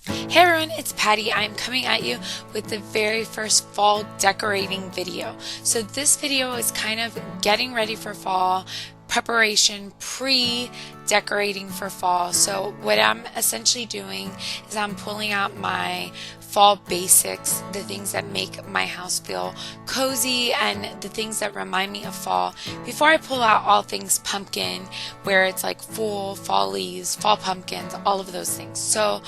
Hey everyone, it's Patty. I'm coming at you with the very first fall decorating video. So this video is kind of getting ready for fall, preparation, pre-decorating for fall. So what I'm essentially doing is I'm pulling out my fall basics, the things that make my house feel cozy and the things that remind me of fall, before I pull out all things pumpkin, where it's like full fall leaves, fall pumpkins, all of those things. So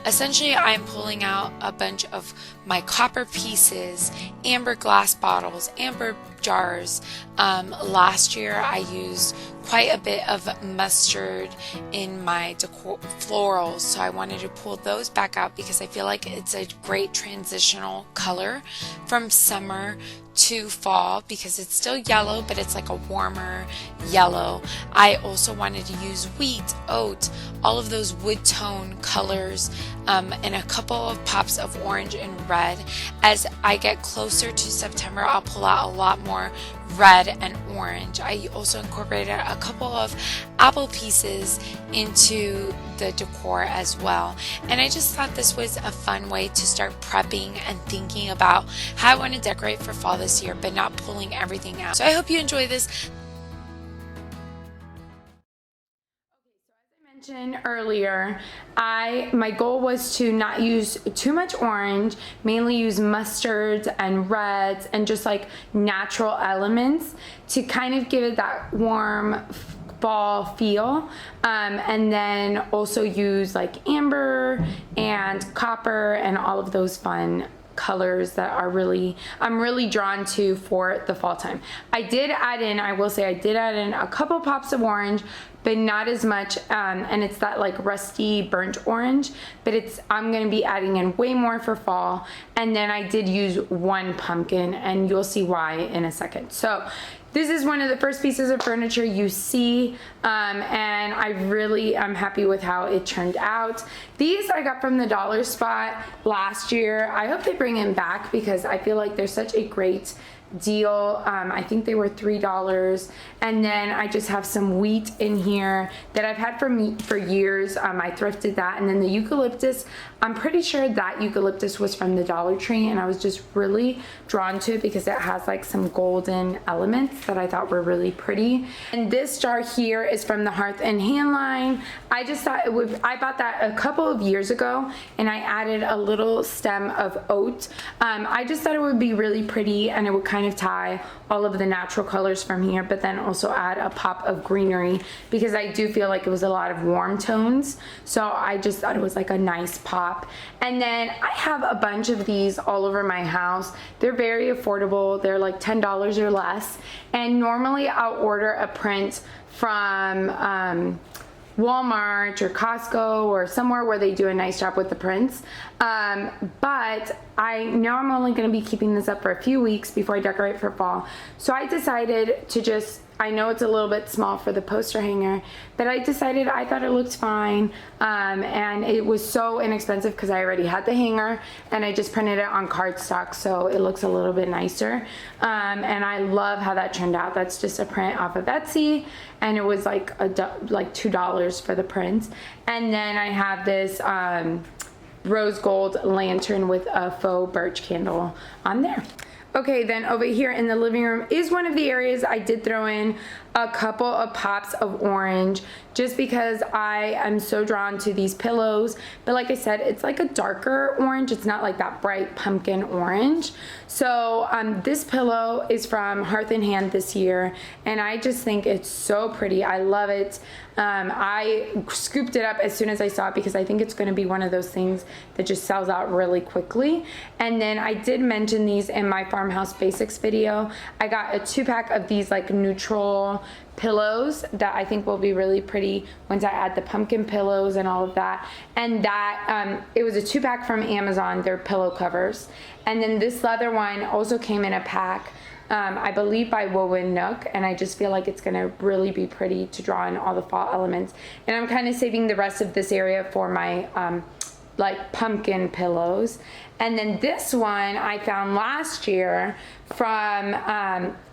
essentially I'm pulling out a bunch of my copper pieces, amber glass bottles, amber jars. Last year I used quite a bit of mustard in my decor florals, so I wanted to pull those back out because I feel like it's a great transitional color from summer to fall, because it's still yellow but it's like a warmer yellow. I also wanted to use wheat, oat, all of those wood tone colors, and a couple of pops of orange and red. As I get closer to September, I'll pull out a lot more red and orange. I also incorporated a couple of apple pieces into the decor as well. And I just thought this was a fun way to start prepping and thinking about how I want to decorate for fall this year, but not pulling everything out. So I hope you enjoy this. Mentioned earlier, my goal was to not use too much orange, mainly use mustards and reds and just like natural elements to kind of give it that warm fall feel, and then also use like amber and copper and all of those fun colors that are I'm really drawn to for the fall time. I will say I did add in a couple pops of orange, but not as much, and it's that like rusty burnt orange, but I'm gonna be adding in way more for fall. And then I did use one pumpkin, and you'll see why in a second. So this is one of the first pieces of furniture you see, and I really am happy with how it turned out. These I got from the dollar spot last year. I hope they bring them back because I feel like they're such a great deal. I think they were $3. And then I just have some wheat in here that I've had for years. I thrifted that. And then the eucalyptus, I'm pretty sure that eucalyptus was from the Dollar Tree, and I was just really drawn to it because it has like some golden elements that I thought were really pretty. And this jar here is from the Hearth and Hand line. I just thought I bought that a couple of years ago, and I added a little stem of oat. I just thought it would be really pretty, and it would kind of tie all of the natural colors from here, but then also add a pop of greenery because I do feel like it was a lot of warm tones. So I just thought it was like a nice pop. And then I have a bunch of these all over my house. They're very affordable. They're like $10 or less. And normally I'll order a print from Walmart or Costco or somewhere where they do a nice job with the prints, but I know I'm only going to be keeping this up for a few weeks before I decorate for fall, so I decided to I know it's a little bit small for the poster hanger, but I thought it looked fine, and it was so inexpensive because I already had the hanger and I just printed it on cardstock, so it looks a little bit nicer, and I love how that turned out. That's just a print off of Etsy, and it was like $2 for the print. And then I have this rose gold lantern with a faux birch candle on there. Okay, then over here in the living room is one of the areas I did throw in a couple of pops of orange just because I am so drawn to these pillows. But like I said, it's like a darker orange. It's not like that bright pumpkin orange. So this pillow is from Hearth and Hand this year, and I just think it's so pretty. I love it. I scooped it up as soon as I saw it because I think it's going to be one of those things that just sells out really quickly. And then I did mention these in my Farmhouse Basics video. I got a 2-pack of these like neutral pillows that I think will be really pretty once I add the pumpkin pillows and all of that. And that it was a 2-pack from Amazon. They're pillow covers. And then this leather one also came in a pack, I believe by Woven Nook, and I just feel like it's gonna really be pretty to draw in all the fall elements. And I'm kind of saving the rest of this area for my like pumpkin pillows. And then this one I found last year from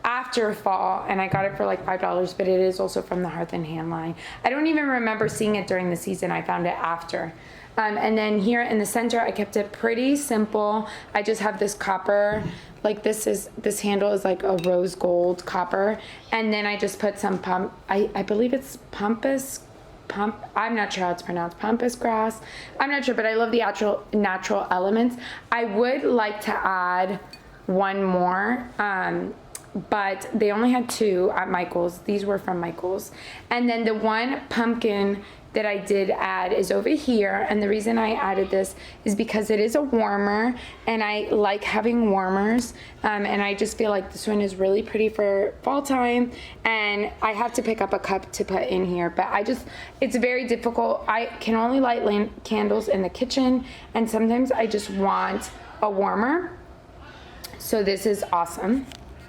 after fall, and I got it for like $5, but it is also from the Hearth and Hand line. I don't even remember seeing it during the season. I found it after. And then here in the center, I kept it pretty simple. I just have this copper, like this handle is like a rose gold copper. And then I just put some I believe it's I'm not sure how it's pronounced, pampas grass. I'm not sure, but I love the natural elements. I would like to add one more, but they only had 2 at Michael's. These were from Michael's. And then the one pumpkin that I did add is over here, and the reason I added this is because it is a warmer, and I like having warmers, and I just feel like this one is really pretty for fall time, and I have to pick up a cup to put in here, but it's very difficult. I can only light candles in the kitchen, and sometimes I just want a warmer, so this is awesome.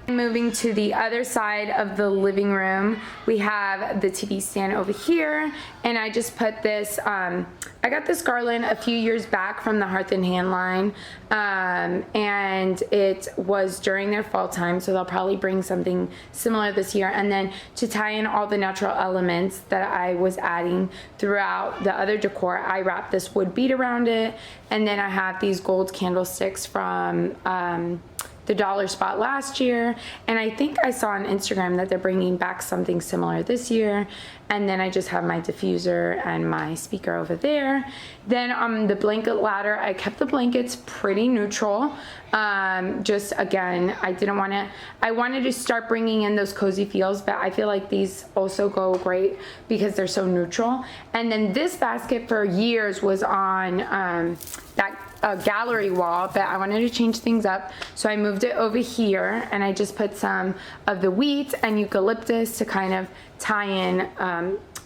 Moving to the other side of the living room, we have the TV stand over here, and I just put this, I got this garland a few years back from the Hearth and Hand line, and it was during their fall time, so they'll probably bring something similar this year. And then to tie in all the natural elements that I was adding throughout the other decor, I wrapped this wood bead around it, and then I have these gold candlesticks from the dollar spot last year, and I think I saw on Instagram that they're bringing back something similar this year. And then I just have my diffuser and my speaker over there. Then on the blanket ladder, I kept the blankets pretty neutral. Just again, I wanted to start bringing in those cozy feels, but I feel like these also go great because they're so neutral. And then this basket for years was on that gallery wall, but I wanted to change things up, so I moved it over here, and I just put some of the wheat and eucalyptus to kind of tie in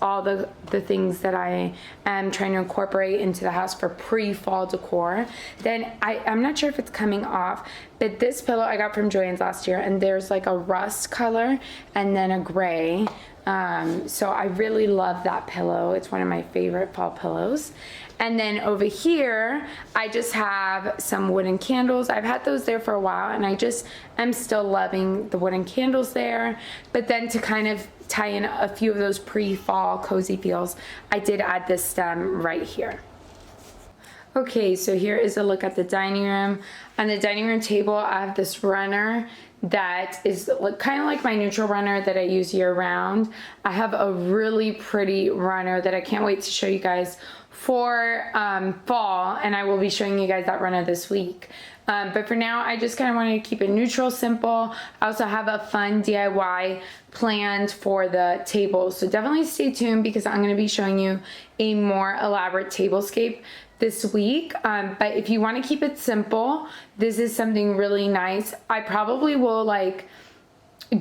all the things that I am trying to incorporate into the house for pre-fall decor. Then I'm not sure if it's coming off, but this pillow I got from Joann's last year, and there's like a rust color and then a gray. So I really love that pillow. It's one of my favorite fall pillows. And then over here, I just have some wooden candles. I've had those there for a while, and I just am still loving the wooden candles there. But then to kind of tie in a few of those pre-fall cozy feels, I did add this stem right here. Okay, so here is a look at the dining room. On the dining room table, I have this runner that is kind of like my neutral runner that I use year round. I have a really pretty runner that I can't wait to show you guys for fall, and I will be showing you guys that runner this week. But for now, I just kind of wanted to keep it neutral, simple. I also have a fun DIY planned for the table, so definitely stay tuned because I'm going to be showing you a more elaborate tablescape this week. But if you want to keep it simple, this is something really nice. I probably will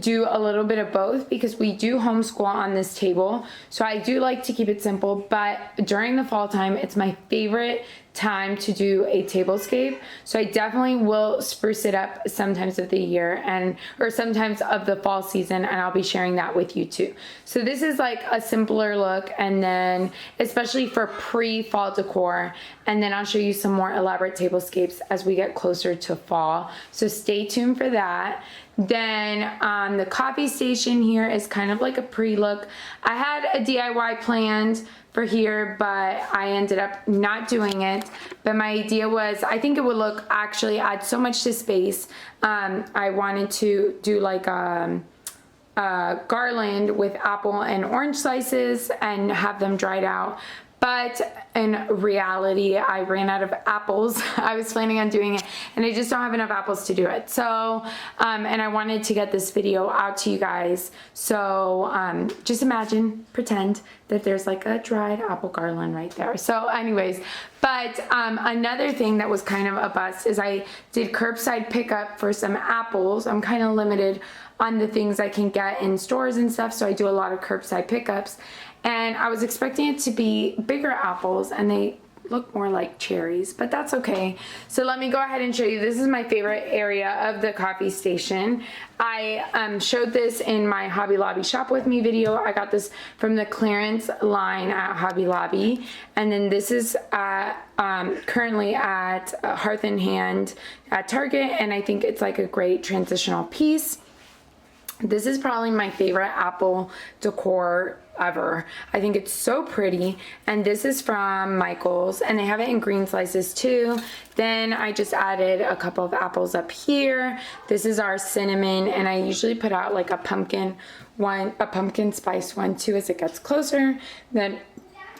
do a little bit of both because we do homeschool on this table, so I do like to keep it simple, but during the fall time it's my favorite time to do a tablescape, so I definitely will spruce it up sometimes of the year or sometimes of the fall season, and I'll be sharing that with you too. So this is like a simpler look, and then especially for pre-fall decor, and then I'll show you some more elaborate tablescapes as we get closer to fall, so stay tuned for that. Then on the coffee station here is kind of like a pre-look. I had a DIY planned for here, but I ended up not doing it. But my idea was, I think it would actually add so much to space. I wanted to do like a garland with apple and orange slices and have them dried out. But in reality, I ran out of apples. I was planning on doing it, and I just don't have enough apples to do it. So, and I wanted to get this video out to you guys. So just pretend that there's like a dried apple garland right there. So anyways, but another thing that was kind of a bust is I did curbside pickup for some apples. I'm kind of limited on the things I can get in stores and stuff, so I do a lot of curbside pickups. And I was expecting it to be bigger apples, and they look more like cherries, but that's okay. So let me go ahead and show you. This is my favorite area of the coffee station. I showed this in my Hobby Lobby Shop With Me video. I got this from the clearance line at Hobby Lobby. And then this is currently at Hearth and Hand at Target, and I think it's like a great transitional piece. This is probably my favorite apple decor ever. I think it's so pretty, and this is from Michael's, and they have it in green slices too. Then I just added a couple of apples up here. This is our cinnamon, and I usually put out like a pumpkin one, a pumpkin spice one too as it gets closer. Then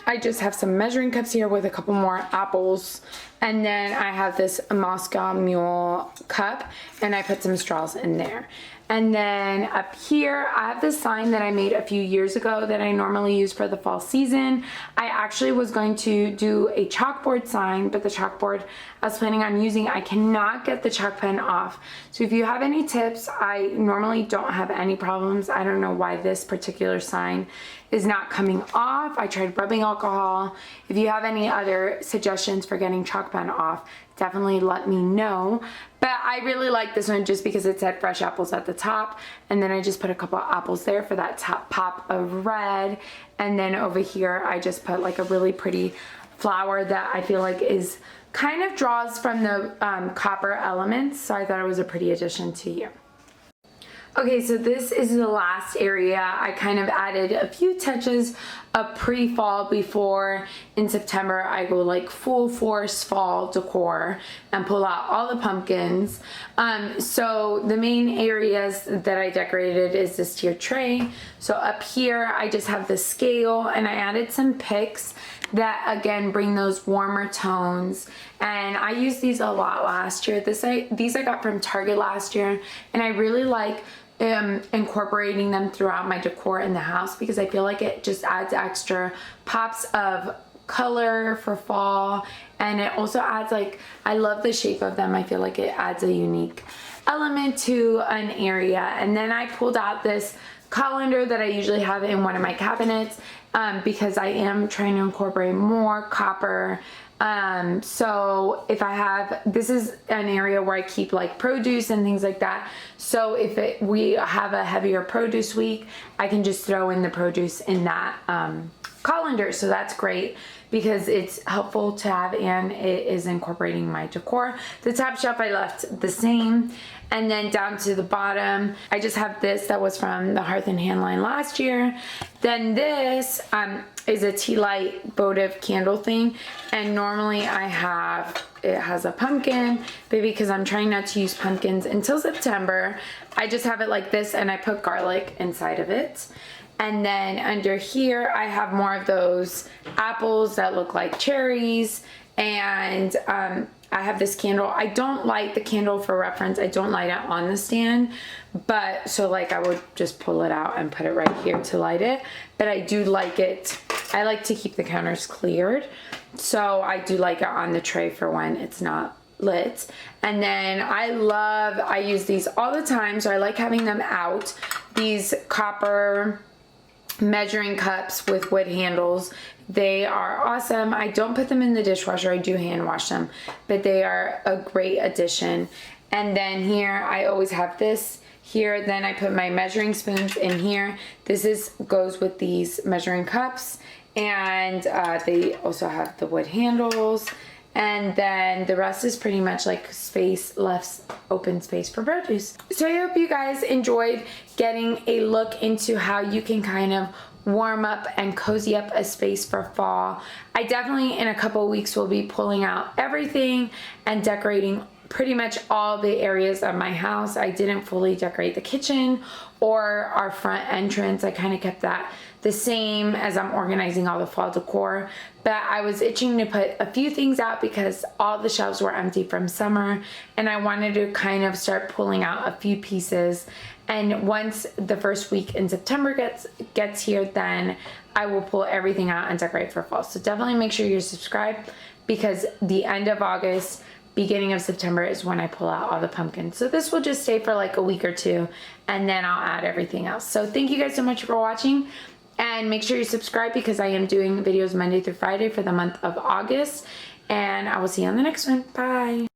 I just have some measuring cups here with a couple more apples, and then I have this Moscow Mule cup, and I put some straws in there. And then up here, I have this sign that I made a few years ago that I normally use for the fall season. I actually was going to do a chalkboard sign, but the chalkboard I was planning on using, I cannot get the chalk pen off. So if you have any tips, I normally don't have any problems. I don't know why this particular sign is not coming off. I tried rubbing alcohol. If you have any other suggestions for getting chalk pen off, definitely let me know. But I really like this one just because it said fresh apples at the top, and then I just put a couple of apples there for that top pop of red. And then over here I just put like a really pretty flower that I feel like is kind of draws from the copper elements, so I thought it was a pretty addition to here. Okay, so this is the last area. I kind of added a few touches of pre-fall before in September I go like full force fall decor and pull out all the pumpkins. So the main areas that I decorated is this tier tray. So up here I just have the scale, and I added some picks that again bring those warmer tones, and I used these a lot last year. These I got from Target last year, and I really like incorporating them throughout my decor in the house because I feel like it just adds extra pops of color for fall, and it also adds, like, I love the shape of them. I feel like it adds a unique element to an area. And then I pulled out this colander that I usually have in one of my cabinets because I am trying to incorporate more copper. So if I have, this is an area where I keep like produce and things like that. So if we have a heavier produce week, I can just throw in the produce in that colander. So that's great because it's helpful to have, and it is incorporating my decor. The top shelf I left the same. And then down to the bottom, I just have this that was from the Hearth and Hand line last year. Then this is a tea light votive candle thing. And normally it has a pumpkin, but because I'm trying not to use pumpkins until September, I just have it like this, and I put garlic inside of it. And then under here, I have more of those apples that look like cherries, and I have this candle. I don't light the candle, for reference. I don't light it on the stand, but so like I would just pull it out and put it right here to light it. But I do like it. I like to keep the counters cleared, so I do like it on the tray for when it's not lit. And then I use these all the time, so I like having them out. These copper measuring cups with wood handles, they are awesome. I don't put them in the dishwasher, I do hand wash them, but they are a great addition. And then here I always have this here. Then I put my measuring spoons in here. This goes with these measuring cups, and they also have the wood handles. And then the rest is pretty much like open space for produce. So I hope you guys enjoyed getting a look into how you can kind of warm up and cozy up a space for fall. I definitely in a couple weeks will be pulling out everything and decorating pretty much all the areas of my house. I didn't fully decorate the kitchen or our front entrance. I kind of kept that the same as I'm organizing all the fall decor, but I was itching to put a few things out because all the shelves were empty from summer, and I wanted to kind of start pulling out a few pieces. And once the first week in September gets here, then I will pull everything out and decorate for fall. So definitely make sure you're subscribed, because the end of August, beginning of September is when I pull out all the pumpkins. So this will just stay for like a week or two, and then I'll add everything else. So thank you guys so much for watching, and make sure you subscribe because I am doing videos Monday through Friday for the month of August, and I will see you on the next one. Bye.